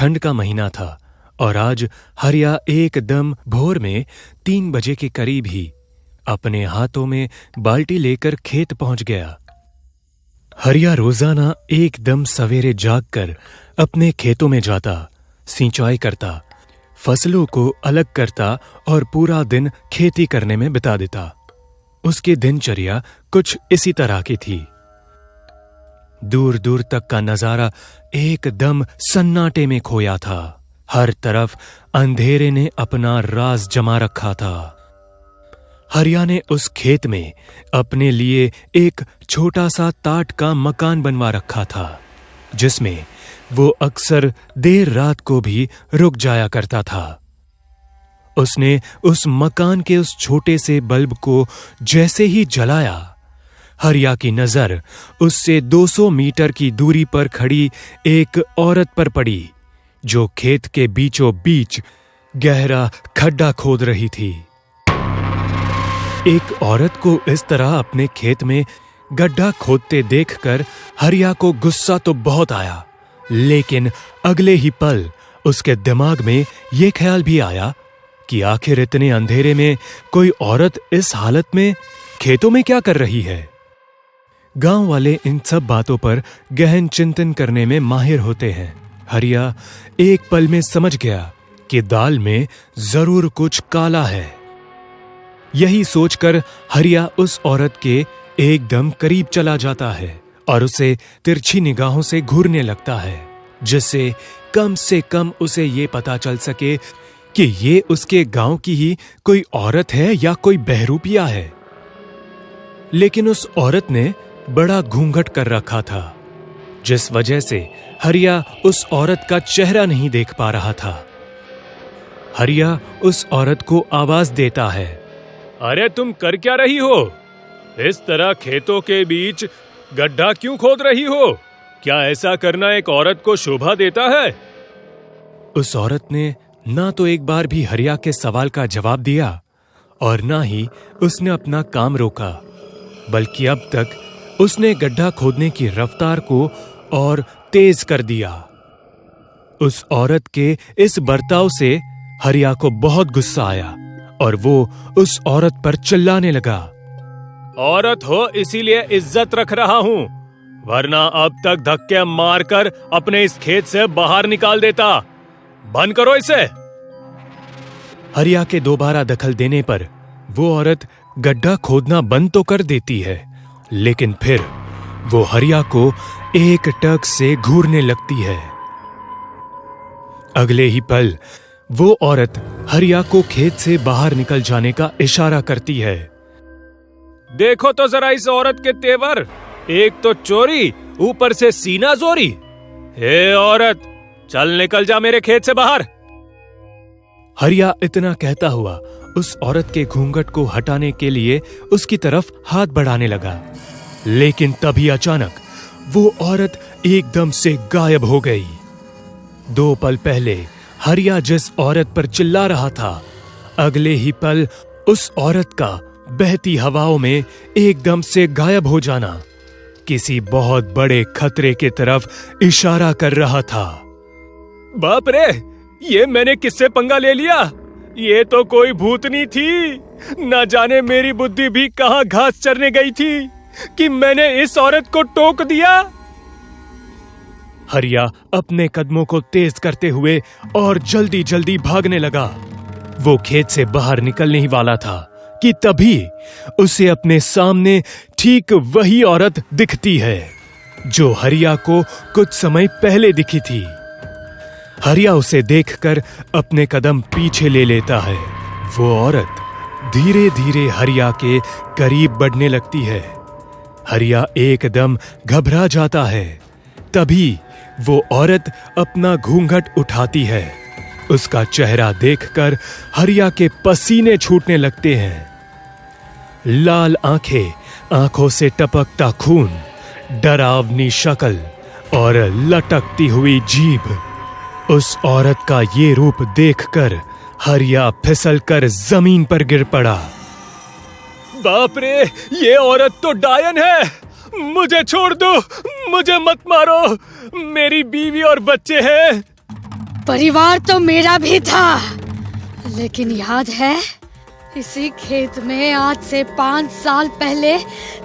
ठंड का महीना था और आज हरिया एकदम भोर में 3 बजे के करीब ही अपने हाथों में बाल्टी लेकर खेत पहुंच गया। हरिया रोजाना एकदम सवेरे जागकर अपने खेतों में जाता, सिंचाई करता, फसलों को अलग करता और पूरा दिन खेती करने में बिता देता। उसकी दिनचर्या कुछ इसी तरह की थी। दूर दूर तक का नजारा एकदम सन्नाटे में खोया था। हर तरफ अंधेरे ने अपना राज जमा रखा था। हरिया ने उस खेत में अपने लिए एक छोटा सा टाट का मकान बनवा रखा था, जिसमें वो अक्सर देर रात को भी रुक जाया करता था। उसने उस मकान के उस छोटे से बल्ब को जैसे ही जलाया, हरिया की नजर उससे 200 मीटर की दूरी पर खड़ी एक औरत पर पड़ी, जो खेत के बीचों बीच गहरा खड्डा खोद रही थी। एक औरत को इस तरह अपने खेत में गड्ढा खोदते देखकर हरिया को गुस्सा तो बहुत आया, लेकिन अगले ही पल उसके दिमाग में यह ख्याल भी आया कि आखिर इतने अंधेरे में कोई औरत इस हालत में खेतों में क्या कर रही है। गांव वाले इन सब बातों पर गहन चिंतन करने में माहिर होते हैं। हरिया एक पल में समझ गया कि दाल में जरूर कुछ काला है। यही सोचकर हरिया उस औरत के एकदम करीब चला जाता है और उसे तिरछी निगाहों से घूरने लगता है, जिससे कम से कम उसे ये पता चल सके कि ये उसके गांव की ही कोई औरत है या कोई बहरूपिया है। लेकिन उस औरत ने बड़ा घूंघट कर रखा था, जिस वजह से हरिया उस औरत का चेहरा नहीं देख पा रहा था। हरिया उस औरत को आवाज देता है, अरे तुम कर क्या रही हो? इस तरह खेतों के बीच गड्ढा क्यों खोद रही हो? क्या ऐसा करना एक औरत को शोभा देता है? उस औरत ने ना तो एक बार भी हरिया के सवाल का जवाब दिया और ना ही उसने अपना काम रोका, बल्कि अब तक उसने गड्ढा खोदने की रफ्तार को और तेज कर दिया। उस औरत के इस बर्ताव से हरिया को बहुत गुस्सा आया और वो उस औरत पर चिल्लाने लगा, औरत हो इसीलिए इज्जत रख रहा हूं, वरना अब तक धक्के मारकर अपने इस खेत से बाहर निकाल देता। बंद करो इसे। हरिया के दोबारा दखल देने पर वो औरत गड्ढा खोदना बंद तो कर देती है, लेकिन फिर वो हरिया को एक टक से घूरने लगती है। अगले ही पल वो औरत हरिया को खेत से बाहर निकल जाने का इशारा करती है। देखो तो जरा इस औरत के तेवर, एक तो चोरी, ऊपर से सीना जोरी। हे औरत, चल निकल जा मेरे खेत से बाहर। हरिया इतना कहता हुआ उस औरत के घूंघट को हटाने के लिए उसकी तरफ हाथ बढ़ाने लगा, लेकिन तभी अचानक वो औरत एकदम से गायब हो गई। 2 पल पहले हरिया जिस औरत पर चिल्ला रहा था, अगले ही पल उस औरत का बहती हवाओं में एकदम से गायब हो जाना किसी बहुत बड़े खतरे की तरफ इशारा कर रहा था। बाप रे, ये मैंने किससे पंगा ले लिया? ये तो कोई भूतनी थी। न जाने मेरी बुद्धि भी कहां घास चरने गई थी कि मैंने इस औरत को टोक दिया। हरिया अपने कदमों को तेज करते हुए और जल्दी जल्दी भागने लगा। वो खेत से बाहर निकलने ही वाला था कि तभी उसे अपने सामने ठीक वही औरत दिखती है जो हरिया को कुछ समय पहले दिखी थी। हरिया उसे देखकर अपने कदम पीछे ले लेता है। वो औरत धीरे धीरे हरिया के करीब बढ़ने लगती है। हरिया एकदम घबरा जाता है। तभी वो औरत अपना घूंघट उठाती है। उसका चेहरा देखकर हरिया के पसीने छूटने लगते हैं। लाल आंखें, आंखों से टपकता खून, डरावनी शक्ल और लटकती हुई जीभ। उस औरत का ये रूप देखकर हरिया फिसलकर जमीन पर गिर पड़ा। बाप रे, ये औरत तो डायन है। मुझे छोड़ दो, मुझे मत मारो, मेरी बीवी और बच्चे हैं। परिवार तो मेरा भी था, लेकिन याद है इसी खेत में आज से 5 साल पहले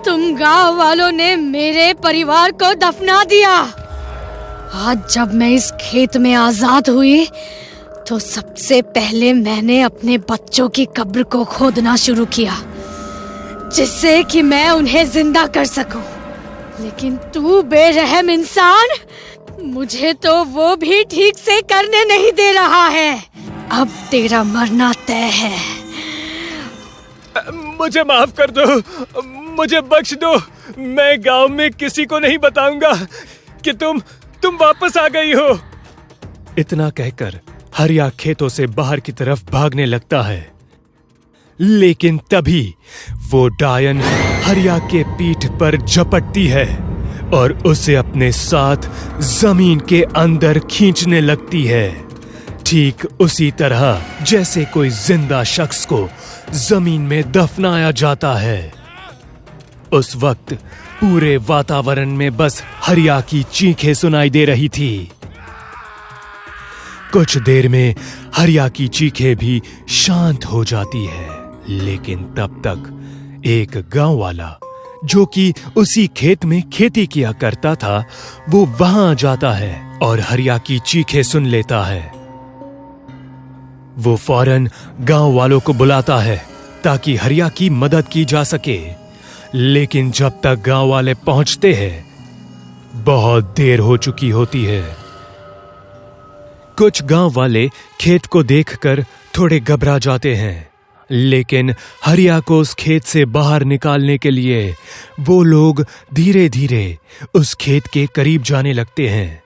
तुम गांव वालों ने मेरे परिवार को दफना दिया। आज जब मैं इस खेत में आजाद हुई तो सबसे पहले मैंने अपने बच्चों की कब्र को खोदना शुरू किया, जिससे कि मैं उन्हें जिंदा कर सकूं। लेकिन तू बेरहम इंसान मुझे तो वो भी ठीक से करने नहीं दे रहा है। अब तेरा मरना तय है। मुझे माफ कर दो, मुझे बख्श दो। मैं गांव में किसी को नहीं बताऊंगा कि तुम वापस आ गई हो। इतना कहकर हरिया खेतों से बाहर की तरफ भागने लगता है, लेकिन तभी वो डायन हरिया के पीठ पर झपटती है और उसे अपने साथ जमीन के अंदर खींचने लगती है, ठीक उसी तरह जैसे कोई जिंदा शख्स को जमीन में दफनाया जाता है। उस वक्त पूरे वातावरण में बस हरिया की चीखें सुनाई दे रही थी। कुछ देर में हरिया की चीखें भी शांत हो जाती है, लेकिन तब तक एक गांव वाला जो कि उसी खेत में खेती किया करता था, वो वहां जाता है और हरिया की चीखें सुन लेता है। वो फौरन गांव वालों को बुलाता है ताकि हरिया की मदद की जा सके, लेकिन जब तक गांव वाले पहुंचते हैं बहुत देर हो चुकी होती है। कुछ गांव वाले खेत को देखकर थोड़े घबरा जाते हैं, लेकिन हरिया को उस खेत से बाहर निकालने के लिए वो लोग धीरे धीरे उस खेत के करीब जाने लगते हैं।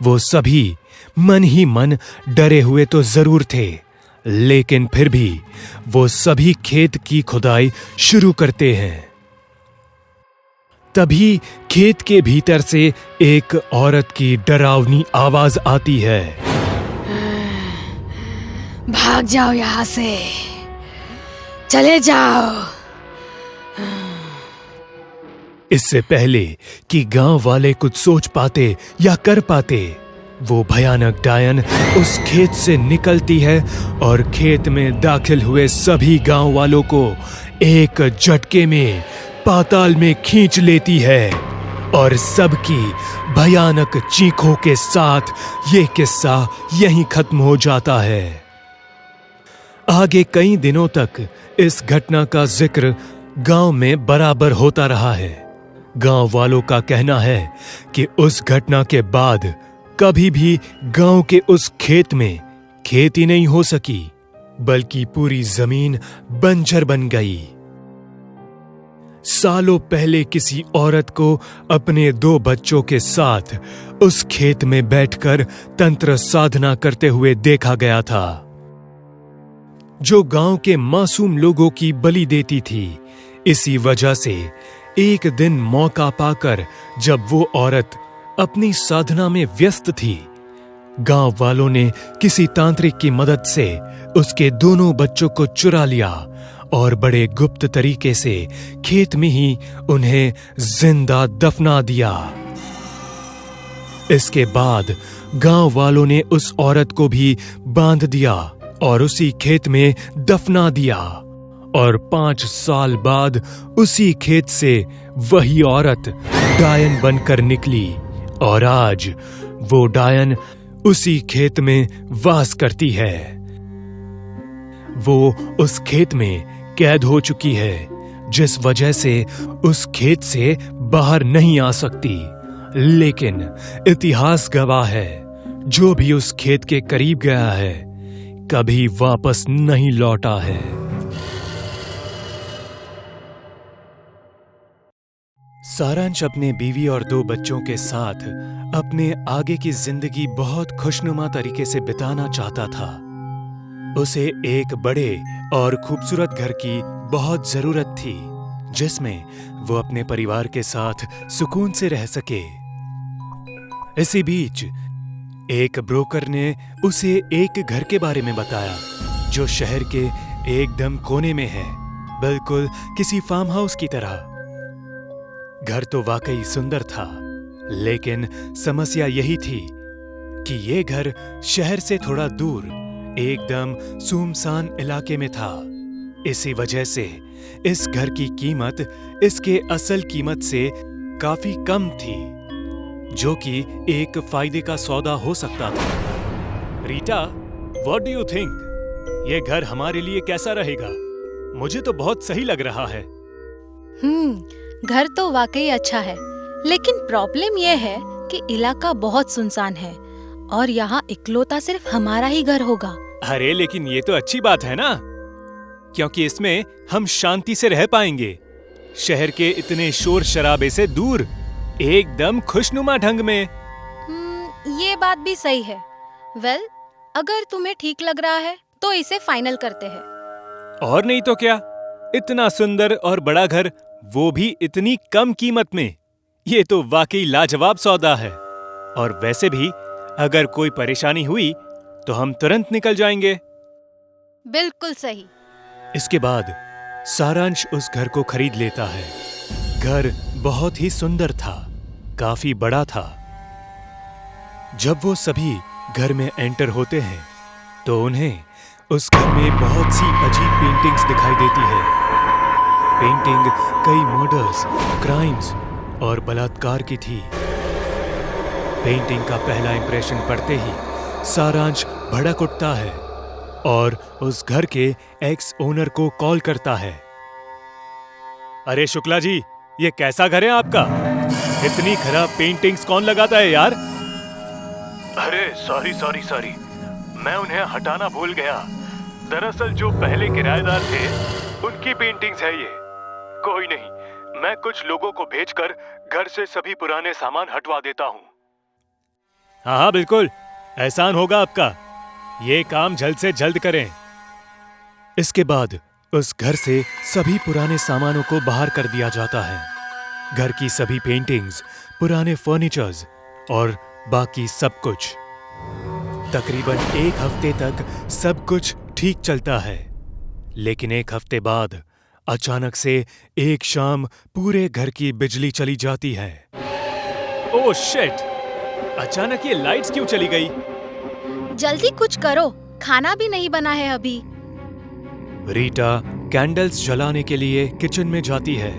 वो सभी मन ही मन डरे हुए तो जरूर थे, लेकिन फिर भी वो सभी खेत की खुदाई शुरू करते हैं। तभी खेत के भीतर से एक औरत की डरावनी आवाज आती है। भाग जाओ यहाँ से, चले जाओ। इससे पहले कि गांव वाले कुछ सोच पाते या कर पाते, वो भयानक डायन उस खेत से निकलती है और खेत में दाखिल हुए सभी गांव वालों को एक झटके में पाताल में खींच लेती है और सबकी भयानक चीखों के साथ ये किस्सा यहीं खत्म हो जाता है। आगे कई दिनों तक इस घटना का जिक्र गांव में बराबर होता रहा है। गांव वालों का कहना है कि उस घटना के बाद कभी भी गांव के उस खेत में खेती नहीं हो सकी, बल्कि पूरी जमीन बंजर बन गई। सालों पहले किसी औरत को अपने 2 बच्चों के साथ उस खेत में बैठकर तंत्र साधना करते हुए देखा गया था, जो गांव के मासूम लोगों की बलि देती थी। इसी वजह से एक दिन मौका पाकर जब वो औरत अपनी साधना में व्यस्त थी, गांव वालों ने किसी तांत्रिक की मदद से उसके दोनों बच्चों को चुरा लिया और बड़े गुप्त तरीके से खेत में ही उन्हें जिंदा दफना दिया। इसके बाद गांव वालों ने उस औरत को भी बांध दिया और उसी खेत में दफना दिया, और 5 साल बाद उसी खेत से वही औरत डायन बनकर निकली और आज वो डायन उसी खेत में वास करती है। वो उस खेत में कैद हो चुकी है, जिस वजह से उस खेत से बाहर नहीं आ सकती। लेकिन इतिहास गवाह है, जो भी उस खेत के करीब गया है कभी वापस नहीं लौटा है। सारांश अपने बीवी और 2 बच्चों के साथ अपने आगे की जिंदगी बहुत खुशनुमा तरीके से बिताना चाहता था। उसे एक बड़े और खूबसूरत घर की बहुत जरूरत थी, जिसमें वो अपने परिवार के साथ सुकून से रह सके। इसी बीच एक ब्रोकर ने उसे एक घर के बारे में बताया, जो शहर के एकदम कोने में है, बिल्कुल किसी फार्म हाउस की तरह। घर तो वाकई सुंदर था, लेकिन समस्या यही थी कि ये घर शहर से थोड़ा दूर एकदम सुनसान इलाके में था। इसी वजह से इस घर की कीमत इसके असल कीमत से काफी कम थी, जो कि एक फायदे का सौदा हो सकता था। Rita, what do you think? ये घर हमारे लिए कैसा रहेगा? मुझे तो बहुत सही लग रहा है। घर तो वाकई अच्छा है, लेकिन प्रॉब्लम ये है कि इलाका बहुत सुनसान है और यहाँ इकलौता सिर्फ हमारा ही घर होगा। अरे लेकिन ये तो अच्छी बात है ना, क्योंकि इसमें हम शांति से रह पाएंगे, शहर के इतने शोर शराबे से दूर, एकदम खुशनुमा ढंग में। ये बात भी सही है। वेल, अगर तुम्हें ठीक लग रहा है तो इसे फाइनल करते हैं। और नहीं तो क्या, इतना सुंदर और बड़ा घर, वो भी इतनी कम कीमत में। ये तो वाकई लाजवाब सौदा है। और वैसे भी अगर कोई परेशानी हुई तो हम तुरंत निकल जाएंगे। बिल्कुल सही। इसके बाद सारांश उस घर को खरीद लेता है। घर बहुत ही सुंदर था, काफी बड़ा था। जब वो सभी घर में एंटर होते हैं तो उन्हें उस घर में बहुत सी अजीब पेंटिंग्स दिखाई देती है। पेंटिंग कई मर्डर्स, क्राइम्स और बलात्कार की थी। पेंटिंग का पहला इंप्रेशन पड़ते ही सारांश भड़क उठता है और उस घर के एक्स ओनर को कॉल करता है। अरे शुक्ला जी, ये कैसा घर है आपका? इतनी खराब पेंटिंग्स कौन लगाता है यार? अरे सॉरी, मैं उन्हें हटाना भूल गया। दरअसल जो पहले किराएदार थे उनकी पेंटिंग्स है ये। कोई नहीं, मैं कुछ लोगों को भेजकर घर से सभी पुराने सामान हटवा देता हूँ। हाँ बिल्कुल, एहसान होगा आपका। ये काम जल्द से जल्द करें। इसके बाद उस घर से सभी पुराने सामानों को बाहर कर दिया जाता है। घर की सभी पेंटिंग्स, पुराने फर्नीचर्स और बाकी सब कुछ। तकरीबन 1 हफ्ते तक सब कुछ ठीक चलता है, लेकिन 1 हफ्ते बाद अचानक से एक शाम पूरे घर की बिजली चली जाती है। Oh shit! अचानक ये लाइट्स क्यों चली गई? जल्दी कुछ करो, खाना भी नहीं बना है अभी। रीटा कैंडल्स जलाने के लिए किचन में जाती है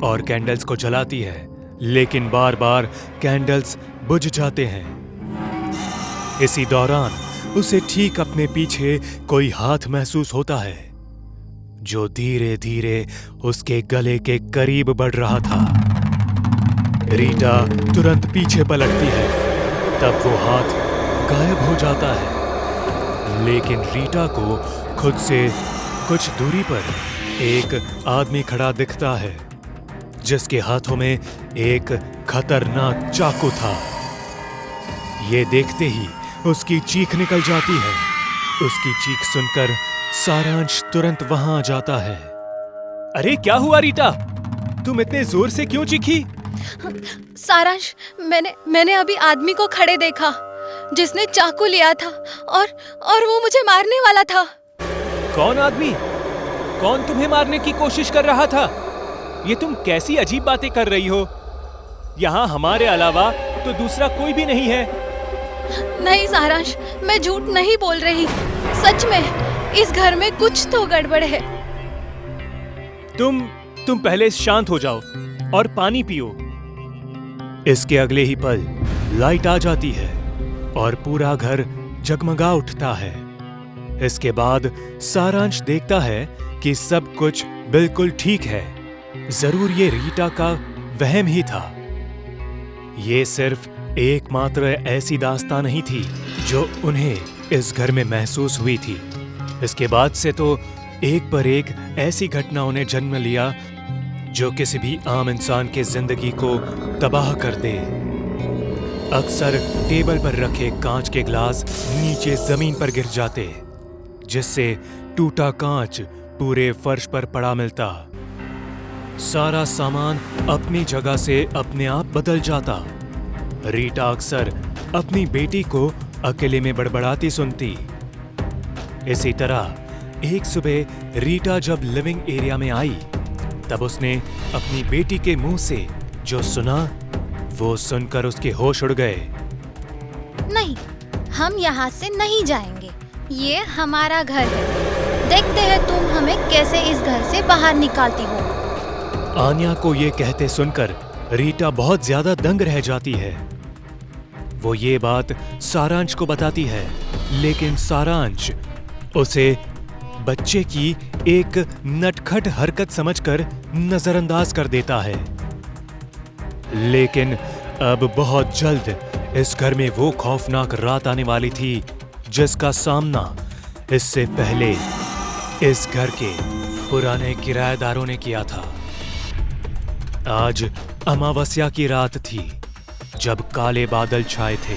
और कैंडल्स को जलाती है, लेकिन बार बार कैंडल्स बुझ जाते हैं। इसी दौरान उसे ठीक अपने पीछे कोई हाथ महसूस होता है, जो धीरे धीरे उसके गले के करीब बढ़ रहा था। रीटा तुरंत पीछे पलटती है, तब वो हाथ गायब हो जाता है। लेकिन रीटा को खुद से कुछ दूरी पर एक आदमी खड़ा दिखता है, जिसके हाथों में एक खतरनाक चाकू था। ये देखते ही उसकी चीख निकल जाती है। उसकी चीख सुनकर सारांश तुरंत वहां आ जाता है। अरे क्या हुआ रीटा? तुम इतने जोर से क्यों चीखी? सारांश, मैंने अभी आदमी को खड़े देखा जिसने चाकू लिया था और वो मुझे मारने वाला था। कौन आदमी? कौन तुम्हें मारने की कोशिश कर रहा था? ये तुम कैसी अजीब बातें कर रही हो? यहाँ हमारे अलावा तो दूसरा कोई भी नहीं है। नहीं सारांश, मैं झूठ नहीं बोल रही। सच में इस घर में कुछ तो गड़बड़ है। तुम पहले शांत हो जाओ और पानी पियो। इसके अगले ही पल लाइट आ जाती है और पूरा घर जगमगा उठता है। इसके बाद सारांश देखता है कि सब कुछ बिल्कुल ठीक है। जरूर ये रीटा का वहम ही था। ये सिर्फ एकमात्र ऐसी दास्तां नहीं थी जो उन्हें इस घर में महसूस हुई थी। इसके बाद से तो एक पर एक ऐसी घटनाओं ने जन्म लिया जो किसी भी आम इंसान के जिंदगी को तबाह कर दे। अक्सर टेबल पर रखे कांच के ग्लास नीचे जमीन पर गिर जाते, जिससे टूटा कांच पूरे फर्श पर पड़ा मिलता। सारा सामान अपनी जगह से अपने आप बदल जाता। रीटा अक्सर अपनी बेटी को अकेले में बड़बड़ाती सुनती। इसी तरह एक सुबह रीटा जब लिविंग एरिया में आई, तब उसने अपनी बेटी के मुंह से जो सुना, वो सुनकर उसके होश उड़ गए। नहीं, हम यहाँ से नहीं जाएंगे। ये हमारा घर है। देखते हैं तुम हमें कैसे इस घर से बाहर निकालती हो। आन्या को ये कहते सुनकर रीटा बहुत ज्यादा दंग रह जाती है। वो ये बात सारांश को बताती है, लेकिन सारांश उसे बच्चे की एक नटखट हरकत समझकर नजरअंदाज कर देता है। लेकिन अब बहुत जल्द इस घर में वो खौफनाक रात आने वाली थी जिसका सामना इससे पहले इस घर के पुराने किराएदारों ने किया था। आज अमावस्या की रात थी जब काले बादल छाए थे।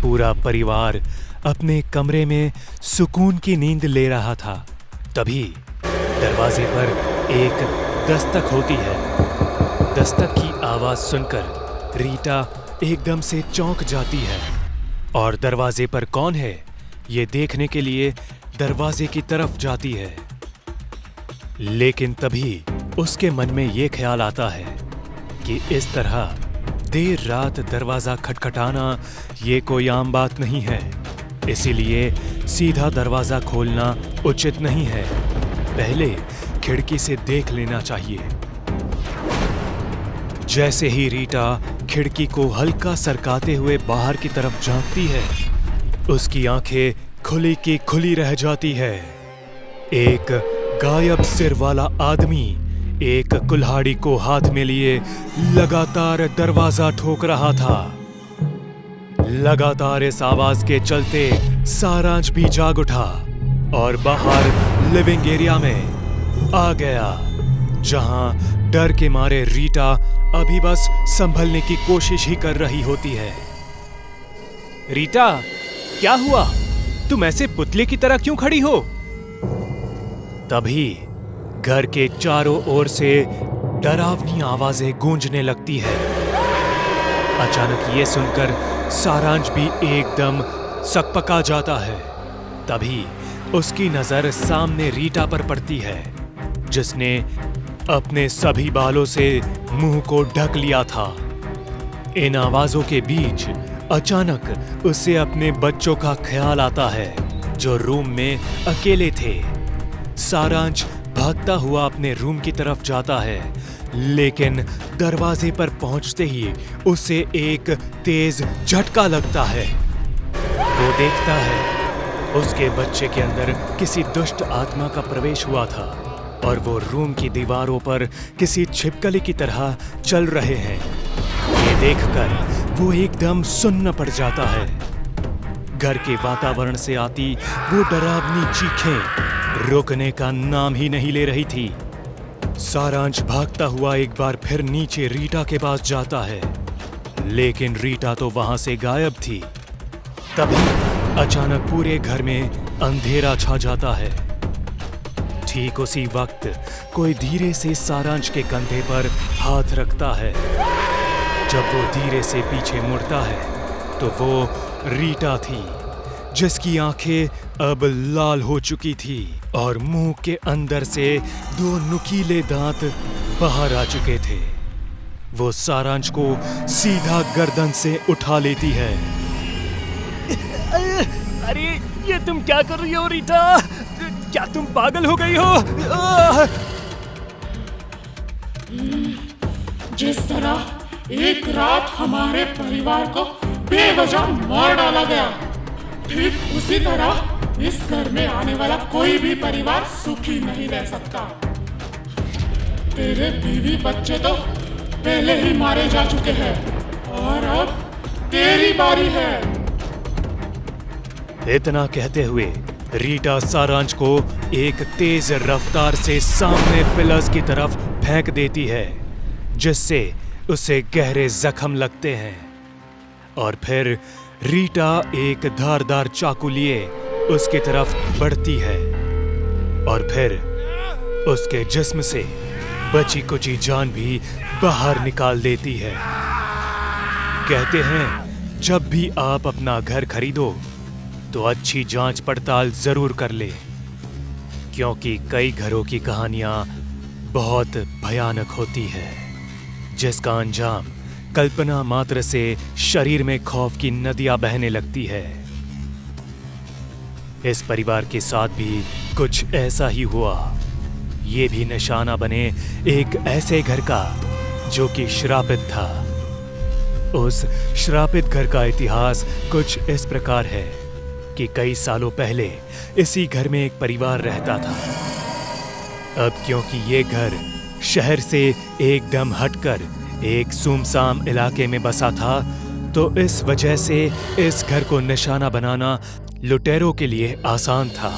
पूरा परिवार अपने कमरे में सुकून की नींद ले रहा था। तभी दरवाजे पर एक दस्तक होती है। दस्तक की आवाज सुनकर रीटा एकदम से चौंक जाती है और दरवाजे पर कौन है ये देखने के लिए दरवाजे की तरफ जाती है। लेकिन तभी उसके मन में ये ख्याल आता है कि इस तरह देर रात दरवाजा खटखटाना ये कोई आम बात नहीं है, इसीलिए सीधा दरवाजा खोलना उचित नहीं है। पहले खिड़की से देख लेना चाहिए। जैसे ही रीटा खिड़की को हल्का सरकाते हुए बाहर की तरफ झांकती है, उसकी आंखें खुली की खुली रह जाती है। एक गायब सिर वाला आदमी एक कुल्हाड़ी को हाथ में लिए लगातार दरवाजा ठोक रहा था। लगातार इस आवाज के चलते सारांश भी जाग उठा और बाहर लिविंग एरिया में आ गया, जहां डर के मारे रीटा अभी बस संभलने की कोशिश ही कर रही होती है। रीटा, क्या हुआ? तुम ऐसे पुतले की तरह क्यों खड़ी हो? तभी घर के चारों ओर से डरावनी आवाजें गूंजने लगती है। अचानक ये सुनकर सारांश भी एकदम सकपका जाता है। तभी उसकी नजर सामने रीटा पर पड़ती है, जिसने अपने सभी बालों से मुंह को ढक लिया था। इन आवाजों के बीच अचानक उसे अपने बच्चों का ख्याल आता है जो रूम में अकेले थे। सारांश भागता हुआ अपने रूम की तरफ जाता है, लेकिन दरवाजे पर पहुंचते ही उसे एक तेज झटका लगता है। वो देखता है उसके बच्चे के अंदर किसी दुष्ट आत्मा का प्रवेश हुआ था और वो रूम की दीवारों पर किसी छिपकली की तरह चल रहे हैं। ये देखकर वो एकदम सुन्न पड़ जाता है। घर के वातावरण से आती वो डरावनी चीखें रुकने का नाम ही नहीं ले रही थी। सारांश भागता हुआ एक बार फिर नीचे रीटा के पास जाता है, लेकिन रीटा तो वहां से गायब थी। तभी अचानक पूरे घर में अंधेरा छा जाता है। ठीक उसी वक्त कोई धीरे से सारांश के कंधे पर हाथ रखता है। जब वो धीरे से पीछे मुड़ता है तो वो रीटा थी, जिसकी आंखें अब लाल हो चुकी थी और मुंह के अंदर से 2 नुकीले दांत बाहर आ चुके थे। वो सारांश को सीधा गर्दन से उठा लेती है। अरे ये तुम क्या कर रही हो रीटा? क्या तुम पागल हो गई हो? जिस तरह एक रात हमारे परिवार को बेवजह मार डाला गया, ठीक उसी तरह इस घर में आने वाला कोई भी परिवार सुखी नहीं रह सकता। तेरे बीवी बच्चे तो पहले ही मारे जा चुके हैं और अब तेरी बारी है। इतना कहते हुए रीटा सारांश को एक तेज रफ्तार से सामने पिलर्स की तरफ फेंक देती है, जिससे उसे गहरे जख्म लगते हैं। और फिर रीटा एक धारदार चाकू लिए उसकी तरफ बढ़ती है और फिर उसके जिस्म से बची कुची जान भी बाहर निकाल देती है। कहते हैं जब भी आप अपना घर खरीदो तो अच्छी जांच पड़ताल जरूर कर ले, क्योंकि कई घरों की कहानियां बहुत भयानक होती है, जिसका अंजाम कल्पना मात्र से शरीर में खौफ की नदियां बहने लगती है। इस परिवार के साथ भी कुछ ऐसा ही हुआ। ये भी निशाना बने एक ऐसे घर का जो कि श्रापित था। उस श्रापित घर का इतिहास कुछ इस प्रकार है कि कई सालों पहले इसी घर में एक परिवार रहता था। अब क्योंकि ये घर शहर से एकदम हटकर एक सुनसान इलाके में बसा था, तो इस वजह से इस घर को निशाना बनाना लुटेरों के लिए आसान था।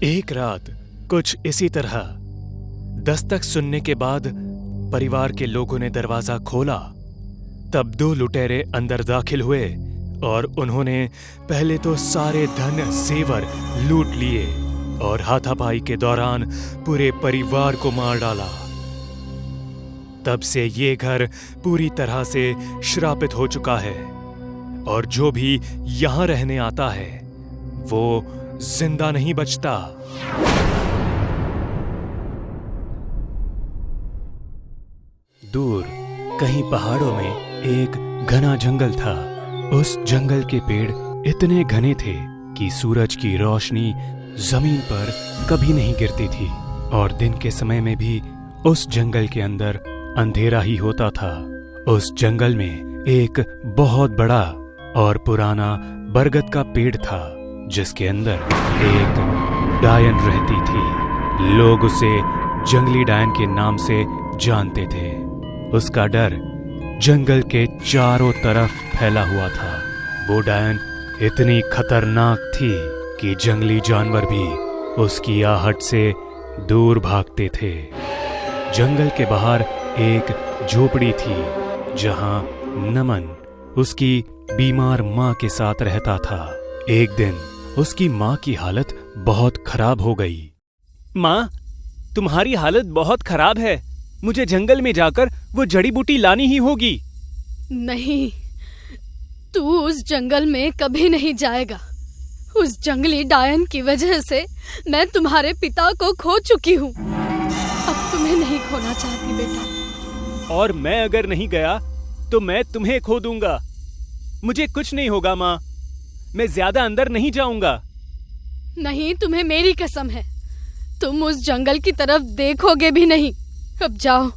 एक रात कुछ इसी तरह दस्तक सुनने के बाद परिवार के लोगों ने दरवाजा खोला। तब 2 लुटेरे अंदर दाखिल हुए और उन्होंने पहले तो सारे धन जेवर लूट लिए और हाथापाई के दौरान पूरे परिवार को मार डाला। तब से ये घर पूरी तरह से श्रापित हो चुका है और जो भी यहां रहने आता है वो जिंदा नहीं बचता। दूर कहीं पहाड़ों में एक घना जंगल था। उस जंगल के पेड़ इतने घने थे कि सूरज की रोशनी जमीन पर कभी नहीं गिरती थी और दिन के समय में भी उस जंगल के अंदर अंधेरा ही होता था। उस जंगल में एक बहुत बड़ा और पुराना बरगद का पेड़ था जिसके अंदर एक डायन रहती थी। लोग उसे जंगली डायन के नाम से जानते थे। उसका डर जंगल के चारों तरफ फैला हुआ था। वो डायन इतनी खतरनाक थी कि जंगली जानवर भी उसकी आहट से दूर भागते थे। जंगल के बाहर एक झोपड़ी थी जहां नमन उसकी बीमार माँ के साथ रहता था। एक दिन उसकी माँ की हालत बहुत खराब हो गई। माँ, तुम्हारी हालत बहुत खराब है। मुझे जंगल में जाकर वो जड़ी बूटी लानी ही होगी। नहीं, तू उस जंगल में कभी नहीं जाएगा। उस जंगली डायन की वजह से मैं तुम्हारे पिता को खो चुकी हूँ। अब तुम्हें नहीं खोना चाहती बेटा। और मैं अगर नहीं गया तो मैं तुम्हें खो दूंगा। मुझे कुछ नहीं होगा माँ, मैं ज्यादा अंदर नहीं जाऊंगा। नहीं, तुम्हें मेरी कसम है, तुम उस जंगल की तरफ देखोगे भी नहीं। अब जाओ,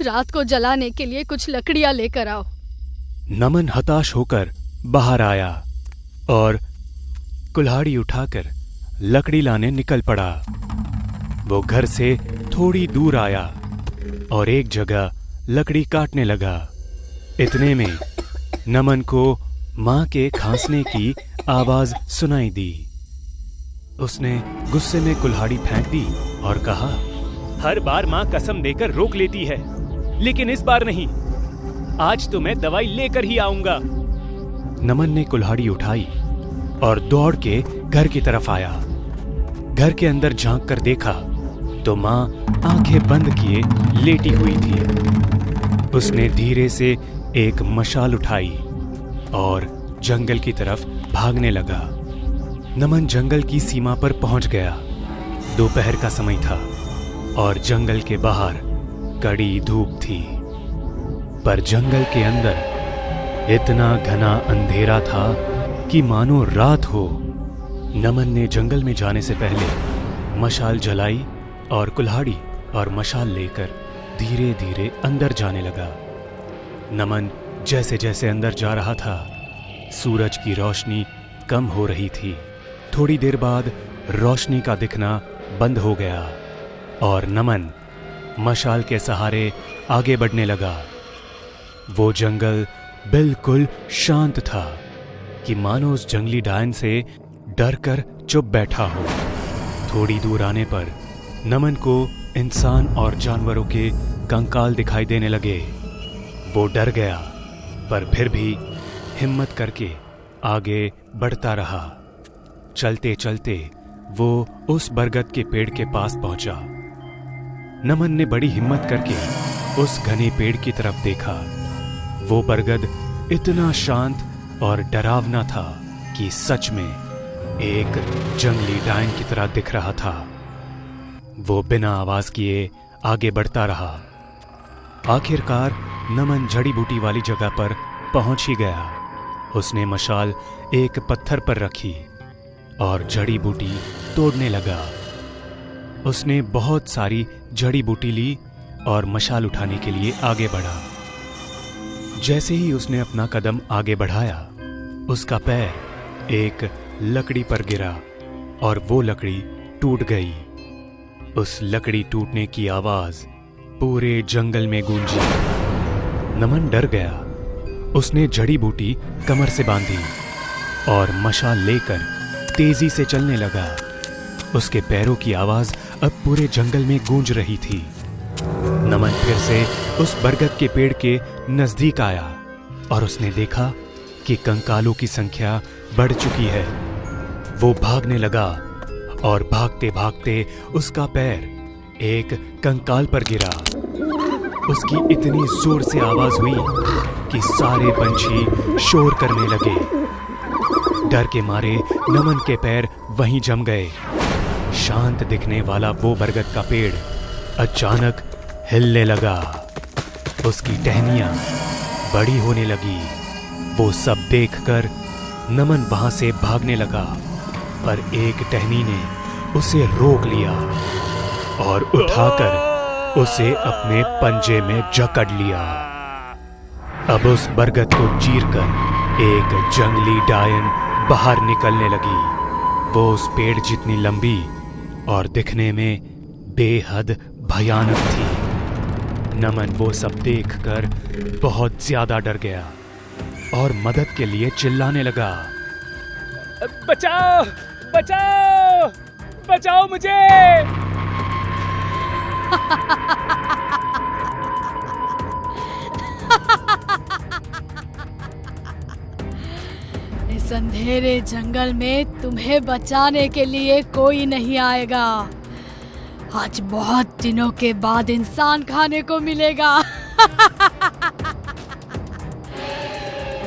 रात को जलाने के लिए कुछ लकड़ियां लेकर आओ। नमन हताश होकर बाहर आया और कुल्हाड़ी उठाकर लकड़ी लाने निकल पड़ा। वो घर से थोड़ी दूर आया और एक जगह लकड़ी काटने लगा। इतने में नमन को माँ के खांसने की आवाज सुनाई दी। उसने गुस्से में कुल्हाड़ी फेंक दी और कहा, हर बार माँ कसम देकर रोक लेती है, लेकिन इस बार नहीं। आज तो मैं दवाई लेकर ही आऊंगा। नमन ने कुल्हाड़ी उठाई और दौड़ के घर की तरफ आया। घर के अंदर झांक कर देखा तो माँ आंखें बंद किए लेटी हुई थी। उसने धीरे से एक मशाल उठाई और जंगल की तरफ भागने लगा। नमन जंगल की सीमा पर पहुंच गया। दोपहर का समय था और जंगल के बाहर कड़ी धूप थी, पर जंगल के अंदर इतना घना अंधेरा था कि मानो रात हो। नमन ने जंगल में जाने से पहले मशाल जलाई और कुल्हाड़ी और मशाल लेकर धीरे धीरे अंदर जाने लगा। नमन जैसे जैसे अंदर जा रहा था, सूरज की रोशनी कम हो रही थी। थोड़ी देर बाद रोशनी का दिखना बंद हो गया और नमन मशाल के सहारे आगे बढ़ने लगा। वो जंगल बिल्कुल शांत था कि मानो उस जंगली डायन से डर कर चुप बैठा हो। थोड़ी दूर आने पर नमन को इंसान और जानवरों के कंकाल दिखाई देने लगे। वो डर गया, पर फिर भी हिम्मत करके आगे बढ़ता रहा। चलते चलते वो उस बरगद के पेड़ के पास पहुंचा। नमन ने बड़ी हिम्मत करके उस घने पेड़ की तरफ देखा। वो बरगद इतना शांत और डरावना था कि सच में एक जंगली डायन की तरह दिख रहा था। वो बिना आवाज किए आगे बढ़ता रहा। आखिरकार नमन जड़ी बूटी वाली जगह पर पहुंच ही गया। उसने मशाल एक पत्थर पर रखी और जड़ी बूटी तोड़ने लगा। उसने बहुत सारी जड़ी बूटी ली और मशाल उठाने के लिए आगे बढ़ा। जैसे ही उसने अपना कदम आगे बढ़ाया, उसका पैर एक लकड़ी पर गिरा और वो लकड़ी टूट गई। उस लकड़ी टूटने की आवाज पूरे जंगल में गूंजी। नमन डर गया। उसने जड़ी बूटी कमर से बांधी और मशाल लेकर तेजी से चलने लगा। उसके पैरों की आवाज अब पूरे जंगल में गूंज रही थी। नमन फिर से उस बरगद के पेड़ के नजदीक आया और उसने देखा कि कंकालों की संख्या बढ़ चुकी है। वो भागने लगा और भागते भागते उसका पैर एक कंकाल पर गिरा। उसकी इतनी जोर से आवाज हुई कि सारे पंछी शोर करने लगे। डर के मारे नमन के पैर वहीं जम गए। शांत दिखने वाला वो बरगद का पेड़ अचानक हिलने लगा। उसकी टहनियां बड़ी होने लगी। वो सब देखकर नमन वहां से भागने लगा, पर एक टहनी ने उसे रोक लिया और उठाकर उसे अपने पंजे में जकड़ लिया। अब उस बरगद को चीरकर एक जंगली डायन बाहर निकलने लगी। वो उस पेड़ जितनी लंबी और दिखने में बेहद भयानक थी। नमन वो सब देखकर बहुत ज्यादा डर गया और मदद के लिए चिल्लाने लगा। बचाओ बचाओ बचाओ मुझे। इस अंधेरे जंगल में तुम्हें बचाने के लिए कोई नहीं आएगा। आज बहुत दिनों के बाद इंसान खाने को मिलेगा।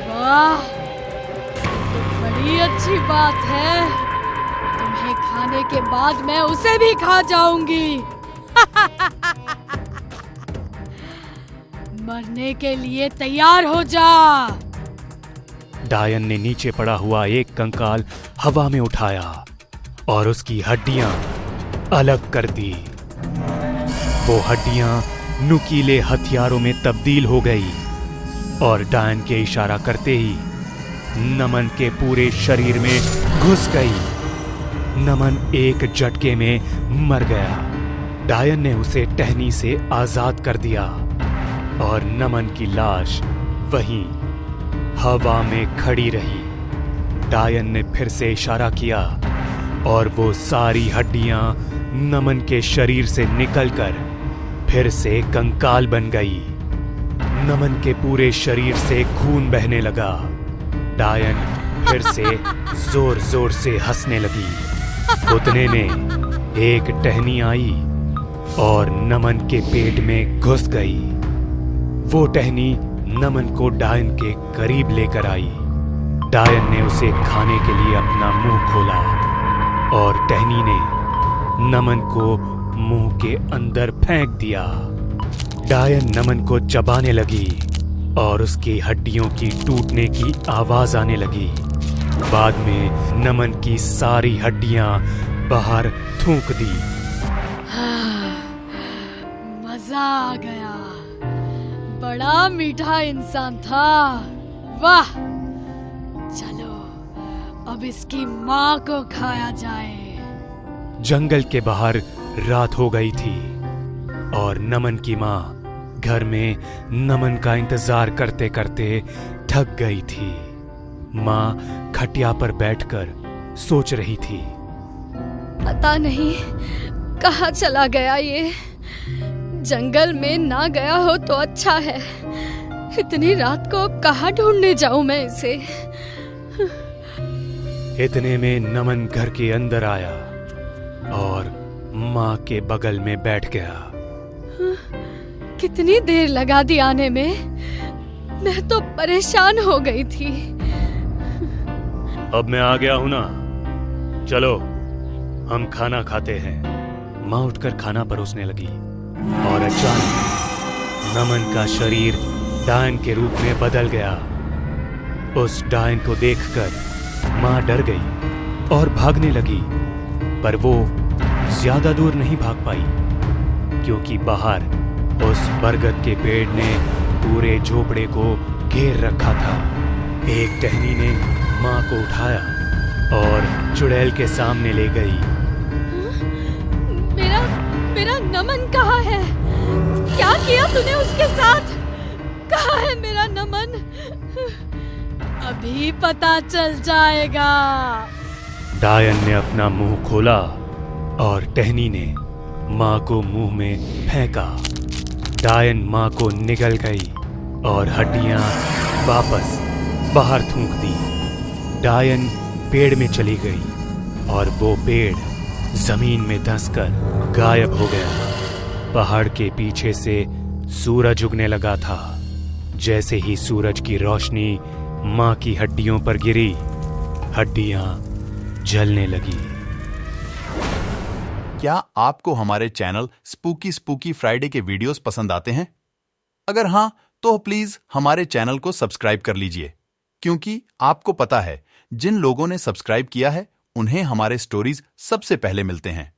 वाह, तो बड़ी अच्छी बात है। तुम्हें खाने के बाद मैं उसे भी खा जाऊंगी। मरने के लिए तैयार हो जा। डायन ने नीचे पड़ा हुआ एक कंकाल हवा में उठाया और उसकी हड्डियां अलग कर दी। वो हड्डियां नुकीले हथियारों में तब्दील हो गई और डायन के इशारा करते ही नमन के पूरे शरीर में घुस गई। नमन एक झटके में मर गया। डायन ने उसे टहनी से आजाद कर दिया और नमन की लाश वहीं हवा में खड़ी रही। डायन ने फिर से इशारा किया और वो सारी हड्डियां नमन के शरीर से निकलकर फिर से कंकाल बन गई। नमन के पूरे शरीर से खून बहने लगा। डायन फिर से जोर जोर से हंसने लगी। उतने में एक टहनी आई और नमन के पेट में घुस गई। वो टहनी नमन को डायन के करीब लेकर आई। डायन ने उसे खाने के लिए अपना मुंह खोला और टहनी ने नमन को मुंह के अंदर फेंक दिया। डायन नमन को चबाने लगी और उसकी हड्डियों की टूटने की आवाज आने लगी। बाद में नमन की सारी हड्डियां बाहर थूक दी। मजा आ गया। बड़ा मीठा इंसान था। वाह, चलो अब इसकी माँ को खाया जाए। जंगल के बाहर रात हो गई थी और नमन की माँ घर में नमन का इंतजार करते करते थक गई थी। माँ खटिया पर बैठकर सोच रही थी। पता नहीं कहाँ चला गया ये। जंगल में ना गया हो तो अच्छा है। इतनी रात को अब कहाँ ढूंढने जाऊं मैं इसे। इतने में नमन घर के अंदर आया और माँ के बगल में बैठ गया। कितनी देर लगा दी आने में। मैं तो परेशान हो गई थी। अब मैं आ गया हूं ना, चलो हम खाना खाते हैं। माँ उठकर खाना परोसने लगी और अचानक नमन का शरीर डायन के रूप में बदल गया। उस डायन को देखकर माँ डर गई और भागने लगी, पर वो ज्यादा दूर नहीं भाग पाई, क्योंकि बाहर उस बरगद के पेड़ ने पूरे झोपड़े को घेर रखा था। एक टहनी ने माँ को उठाया और चुड़ैल के सामने ले गई। मेरा नमन कहाँ है? क्या किया तूने उसके साथ? कहाँ है मेरा नमन? अभी पता चल जाएगा। डायन ने अपना मुंह खोला और टहनी ने माँ को मुंह में फेंका। डायन माँ को निगल गई और हड्डियां वापस बाहर थूक दी। डायन पेड़ में चली गई और वो पेड़ जमीन में धंसकर गायब हो गया। पहाड़ के पीछे से सूरज उगने लगा था। जैसे ही सूरज की रोशनी माँ की हड्डियों पर गिरी, हड्डियां जलने लगी। क्या आपको हमारे चैनल स्पूकी स्पूकी फ्राइडे के वीडियोस पसंद आते हैं? अगर हां, तो प्लीज हमारे चैनल को सब्सक्राइब कर लीजिए, क्योंकि आपको पता है जिन लोगों ने सब्सक्राइब किया है उन्हें हमारे स्टोरीज सबसे पहले मिलते हैं।